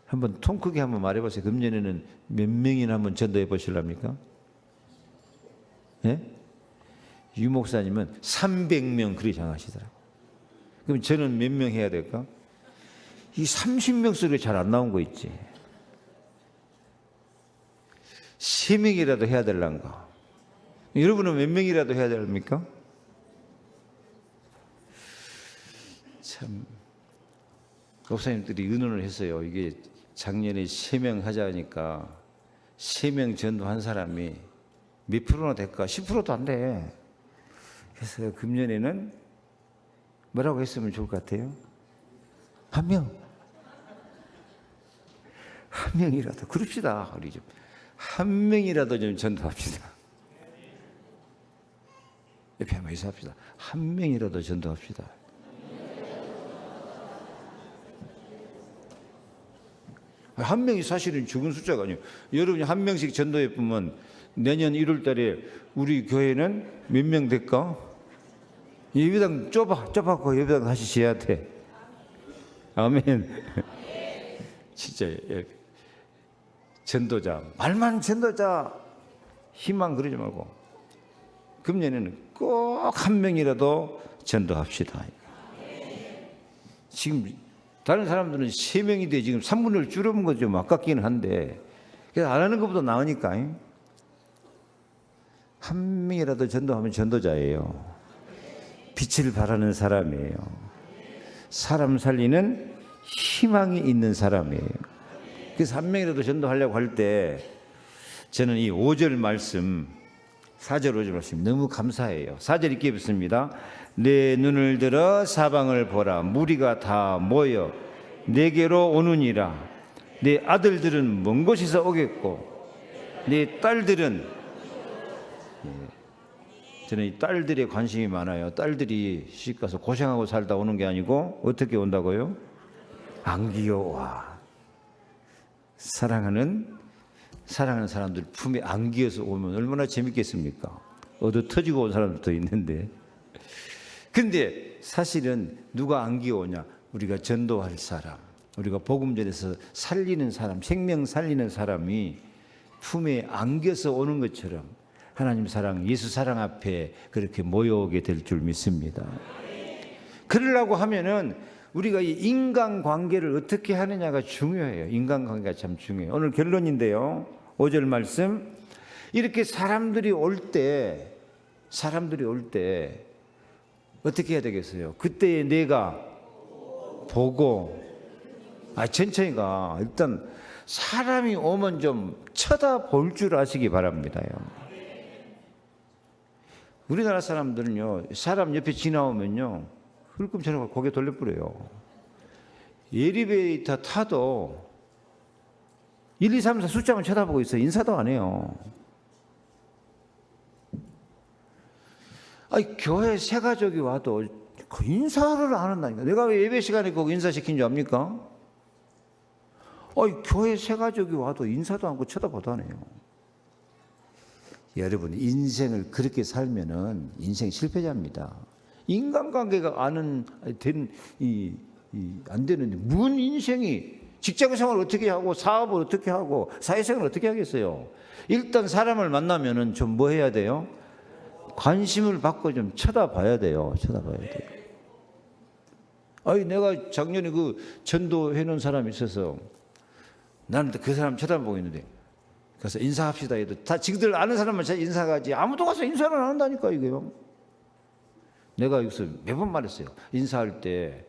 한번 통 크게 한번 말해보세요. 금년에는 몇 명이나 한번 전도해 보실랍니까? 예? 유 목사님은 300명 그리 정하시더라고요. 그럼 저는 몇 명 해야 될까? 이 30명 소리 잘 안 나온 거 있지. 3명이라도 해야 될란가? 여러분은 몇 명이라도 해야 됩니까? 참 목사님들이 의논을 했어요. 이게 작년에 3명 하자니까 3명 전도한 사람이 몇 프로나 될까? 10%도 안 돼. 그래서 금년에는 뭐라고 했으면 좋을 것 같아요? 한 명이라도 그럽시다. 우리 좀 한 명이라도 좀 전도합시다. 옆에 한번 인사합시다. 한 명이라도 전도합시다. 한 명이 사실은 적은 숫자가 아니에요. 여러분이 한 명씩 전도해 보면 내년 1월 달에 우리 교회는 몇 명 될까? 예배당 좁아고 예배당 다시 지어야 돼. 아멘. 진짜 전도자, 말만 전도자 희망 그러지 말고 금년에는 꼭 한 명이라도 전도합시다. 지금 다른 사람들은 3명인데 지금 3분의 1 줄어든 거 좀 아깝기는 한데 그래서 안 하는 것보다 나으니까 한 명이라도 전도하면 전도자예요. 빛을 발하는 사람이에요. 사람 살리는 희망이 있는 사람이에요. 그래서 한 명이라도 전도하려고 할 때 저는 이 5절 말씀 4절 5절 말씀 너무 감사해요. 4절 읽게 읽습니다. 내 눈을 들어 사방을 보라. 무리가 다 모여 내게로 오느니라. 내 아들들은 먼 곳에서 오겠고 내 딸들은, 저는 이 딸들에 관심이 많아요. 딸들이 시집가서 고생하고 살다 오는 게 아니고 어떻게 온다고요? 안기어와. 사랑하는 사람들 품에 안기어서 오면 얼마나 재밌겠습니까? 얻어 터지고 온 사람들도 있는데. 근데 사실은 누가 안기어 오냐? 우리가 전도할 사람, 우리가 복음전에서 살리는 사람, 생명 살리는 사람이 품에 안겨서 오는 것처럼 하나님 사랑, 예수 사랑 앞에 그렇게 모여오게 될 줄 믿습니다. 그러려고 하면은 우리가 이 인간관계를 어떻게 하느냐가 중요해요. 인간관계가 참 중요해요. 오늘 결론인데요. 5절 말씀. 이렇게 사람들이 올 때 어떻게 해야 되겠어요? 그때 내가 보고, 천천히 가. 일단 사람이 오면 좀 쳐다볼 줄 아시기 바랍니다. 우리나라 사람들은요, 사람 옆에 지나오면요, 흘끔처럼 고개 돌려버려요. 엘리베이터 타도 1, 2, 3, 4 숫자만 쳐다보고 있어요. 인사도 안 해요. 교회 새 가족이 와도 그 인사를 안 한다니까. 내가 왜 예배 시간에 꼭 인사시킨 줄 압니까? 교회 새 가족이 와도 인사도 않고 쳐다보도 안 해요. 여러분, 인생을 그렇게 살면은 인생 실패자입니다. 인간관계가 안 되는데 무슨 인생이, 직장생활을 어떻게 하고 사업을 어떻게 하고 사회생활을 어떻게 하겠어요? 일단 사람을 만나면은 좀 뭐 해야 돼요? 관심을 받고 좀 쳐다봐야 돼요. 내가 작년에 그 전도해 놓은 사람이 있어서 나는 그 사람 쳐다보고 있는데 그래서 인사합시다 해도 다 지그들 아는 사람만 인사하지 아무도 가서 인사를 안 한다니까 이게요. 내가 여기서 매번 말했어요. 인사할 때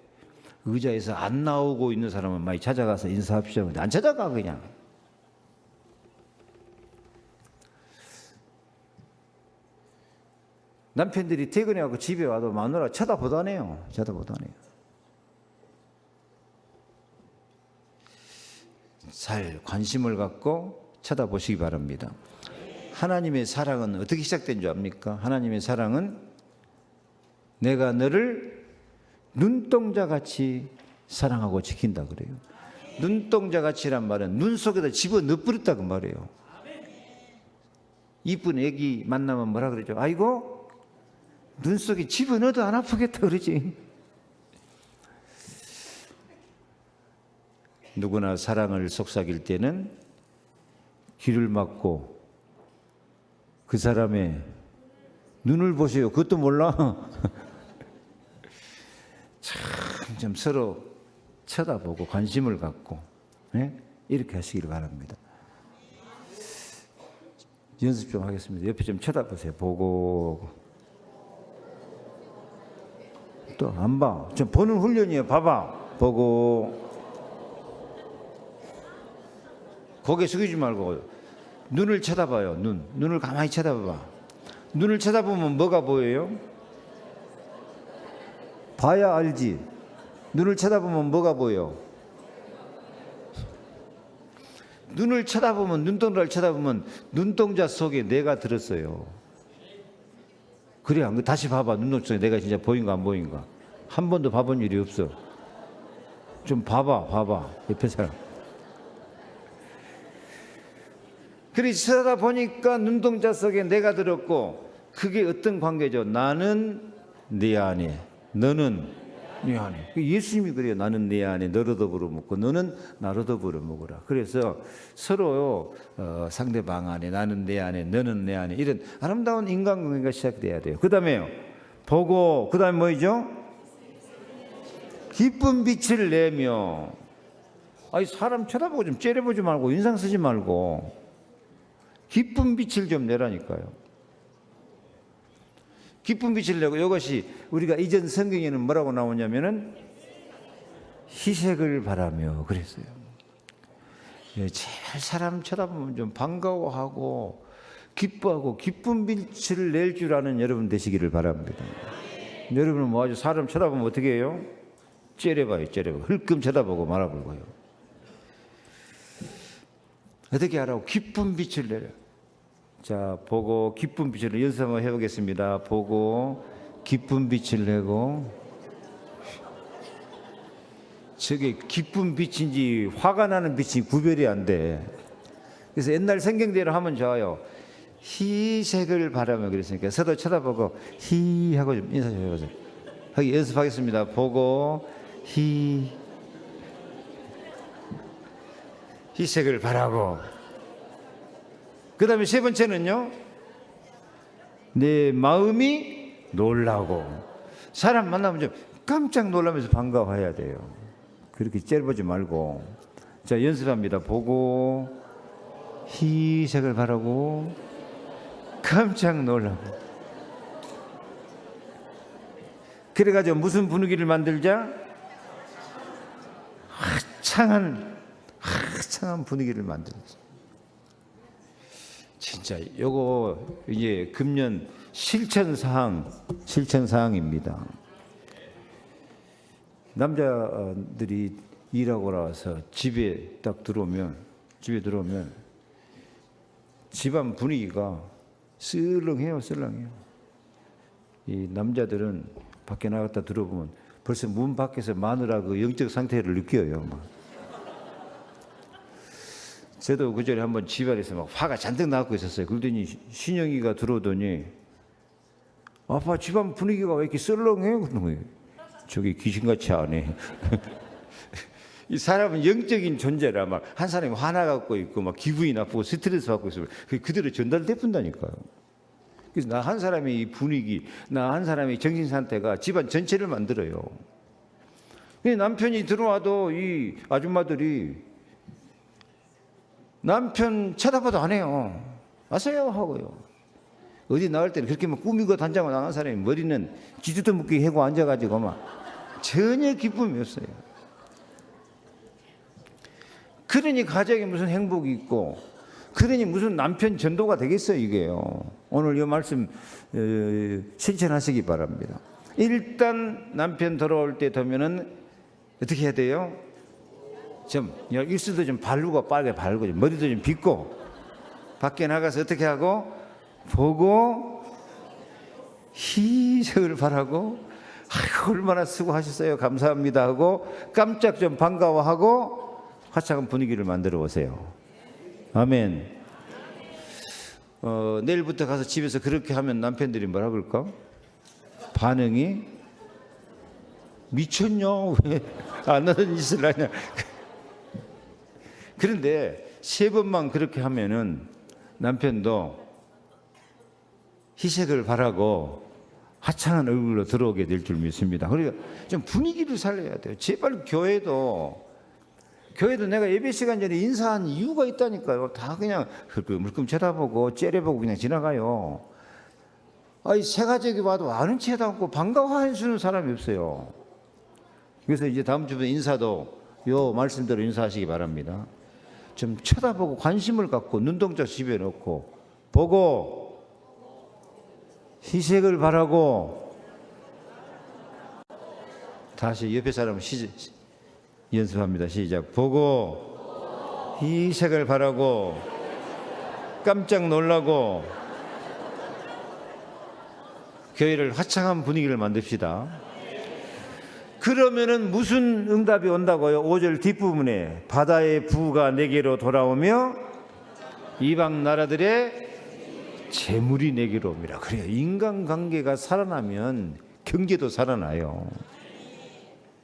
의자에서 안 나오고 있는 사람은 많이 찾아가서 인사합시다. 근데 안 찾아가 그냥. 남편들이 퇴근해갖고 집에 와도 마누라 쳐다보도 안 해요. 잘 관심을 갖고 쳐다보시기 바랍니다. 하나님의 사랑은 어떻게 시작된 줄 압니까? 하나님의 사랑은 내가 너를 눈동자같이 사랑하고 지킨다 그래요. 눈동자같이란 말은 눈 속에다 집어넣어버렸다 그 말이에요. 이쁜 애기 만나면 뭐라 그러죠? 아이고 눈 속에 집어넣어도 안 아프겠다 그러지. 누구나 사랑을 속삭일 때는 귀를 막고 그 사람의 눈을 보세요. 그것도 몰라. 좀 서로 쳐다보고 관심을 갖고 이렇게 하시기를 바랍니다. 연습 좀 하겠습니다. 옆에 좀 쳐다보세요. 보고 또 안 봐. 좀 보는 훈련이에요. 봐봐. 보고. 고개 숙이지 말고 눈을 쳐다봐요. 눈을 가만히 쳐다봐봐. 눈을 쳐다보면 뭐가 보여요? 봐야 알지. 눈을 쳐다보면 뭐가 보여? 눈을 쳐다보면, 눈동자를 쳐다보면 눈동자 속에 내가 들었어요. 그래, 다시 봐봐. 눈동자 속에 내가 진짜 보인가 안 보인가. 한 번도 봐본 일이 없어. 좀 봐봐. 옆에 사람. 그래, 쳐다보니까 눈동자 속에 내가 들었고, 그게 어떤 관계죠? 나는 네 안에, 너는 네 안에. 예수님이 그래요. 나는 네 안에 너로 더불어 먹고 너는 나로 더불어 먹으라. 그래서 서로 상대방 안에, 나는 내 안에, 너는 내 안에, 이런 아름다운 인간관계가 시작돼야 돼요. 그 다음에요, 보고, 그 다음에 뭐죠? 기쁜 빛을 내며. 아니, 사람 쳐다보고 좀 째려보지 말고 인상 쓰지 말고 기쁜 빛을 좀 내라니까요. 기쁜 빛을 내고, 이것이 우리가 이전 성경에는 뭐라고 나오냐면은 희색을 바라며 그랬어요. 제발 사람 쳐다보면 좀 반가워하고 기뻐하고 기쁜 빛을 낼 줄 아는 여러분 되시기를 바랍니다. 여러분은 뭐 아주 사람 쳐다보면 어떻게 해요? 째려봐요. 흘끔 쳐다보고 말아보고요. 어떻게 하라고? 기쁜 빛을 내려. 자, 보고 기쁜 빛을 연습 한번 해보겠습니다. 보고 기쁜 빛을 내고. 저게 기쁜 빛인지 화가 나는 빛이 구별이 안 돼. 그래서 옛날 성경대로 하면 좋아요. 희색을 바라며 그랬으니까 서로 쳐다보고 희 하고 좀 인사 좀 해보세요. 하기 연습하겠습니다. 보고 희색을 바라고. 그 다음에 세 번째는요, 내 마음이 놀라고. 사람 만나면 좀 깜짝 놀라면서 반가워해야 돼요. 그렇게 째려보지 말고. 자, 연습합니다. 보고 희색을 바라고 깜짝 놀라고. 그래가지고 무슨 분위기를 만들자? 화창한 분위기를 만들자. 진짜 요거 이제 금년 실천 사항입니다. 남자들이 일하고 나와서 집에 들어오면 집안 분위기가 쓸렁해요. 이 남자들은 밖에 나갔다 들어보면 벌써 문 밖에서 마누라 그 영적 상태를 느껴요. 저도 그 전에 한번 집안에서 막 화가 잔뜩 나고 있었어요. 그러더니 신영이가 들어오더니 아빠 집안 분위기가 왜 이렇게 썰렁해요? 그러는 거예요. 저기 귀신같이 안 해. 이 사람은 영적인 존재라 막 한 사람이 화나갖고 있고 막 기분이 나쁘고 스트레스 받고 있으면 그게 그대로 전달돼 본다니까요. 그래서 나 한 사람의 이 분위기, 나 한 사람의 정신 상태가 집안 전체를 만들어요. 남편이 들어와도 이 아줌마들이 남편 쳐다봐도 안 해요. 아세요? 하고요. 어디 나갈 때는 그렇게 막 꾸미고 단장을 나간 사람이 머리는 기주도 묶기 해고 앉아가지고 막 전혀 기쁨이 없어요. 그러니 가정에 무슨 행복이 있고, 그러니 무슨 남편 전도가 되겠어요, 이게요. 오늘 이 말씀 실천하시기 바랍니다. 일단 남편 돌아올 때 되면은 어떻게 해야 돼요? 좀 입술도 좀 바르고 빨개 바르고 머리도 좀 빗고 밖에 나가서 어떻게 하고 보고 희색을 바라고 아이고 얼마나 수고하셨어요 감사합니다 하고 깜짝 좀 반가워하고 화창한 분위기를 만들어 오세요. 아멘. 내일부터 가서 집에서 그렇게 하면 남편들이 뭐라 그럴까? 반응이 미쳤냐? 왜 안 하던 짓을 하냐? 그런데 3번만 그렇게 하면은 남편도 희색을 바라고 화창한 얼굴로 들어오게 될 줄 믿습니다. 그러니까 좀 분위기를 살려야 돼요. 제발 교회도 내가 예배 시간 전에 인사한 이유가 있다니까요. 다 그냥 물금 쳐다보고 째려보고 그냥 지나가요. 아니 새 가족이 와도 아는 체도 않고 반가워해 주는 사람이 없어요. 그래서 이제 다음 주부터 인사도 요 말씀대로 인사하시기 바랍니다. 좀 쳐다보고 관심을 갖고 눈동자 집에 넣고 보고 희색을 바라고. 다시 옆에 사람 연습합니다. 시작. 보고 희색을 바라고 깜짝 놀라고. 교회를 화창한 분위기를 만듭시다. 그러면은 무슨 응답이 온다고요? 5절 뒷부분에 바다의 부가 내게로 돌아오며 이방 나라들의 재물이 내게로 옵니다. 그래요. 인간관계가 살아나면 경제도 살아나요.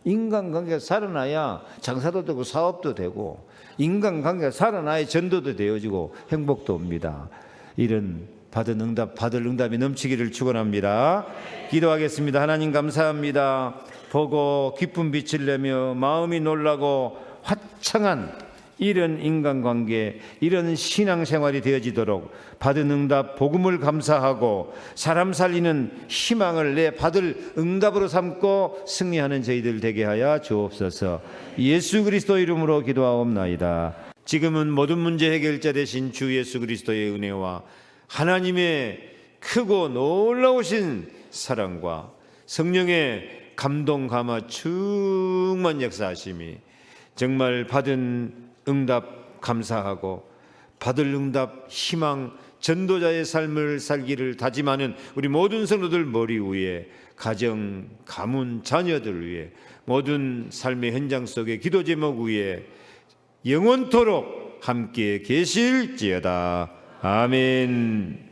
인간관계가 살아나야 장사도 되고 사업도 되고, 인간관계가 살아나야 전도도 되어지고 행복도 옵니다. 이런 받을 응답이 넘치기를 축원합니다. 기도하겠습니다. 하나님 감사합니다. 보고 기쁜 빛을 내며 마음이 놀라고 화창한 이런 인간관계, 이런 신앙생활이 되어지도록 받은 응답 복음을 감사하고 사람 살리는 희망을 내 받을 응답으로 삼고 승리하는 저희들 되게 하여 주옵소서. 예수 그리스도 이름으로 기도하옵나이다. 지금은 모든 문제 해결자 되신 주 예수 그리스도의 은혜와 하나님의 크고 놀라우신 사랑과 성령의 감동 감화 충만 역사하심이 정말 받은 응답 감사하고 받을 응답 희망 전도자의 삶을 살기를 다짐하는 우리 모든 성도들 머리 위에, 가정, 가문, 자녀들 위해, 모든 삶의 현장 속의 기도 제목 위에 영원토록 함께 계실지어다. 아멘.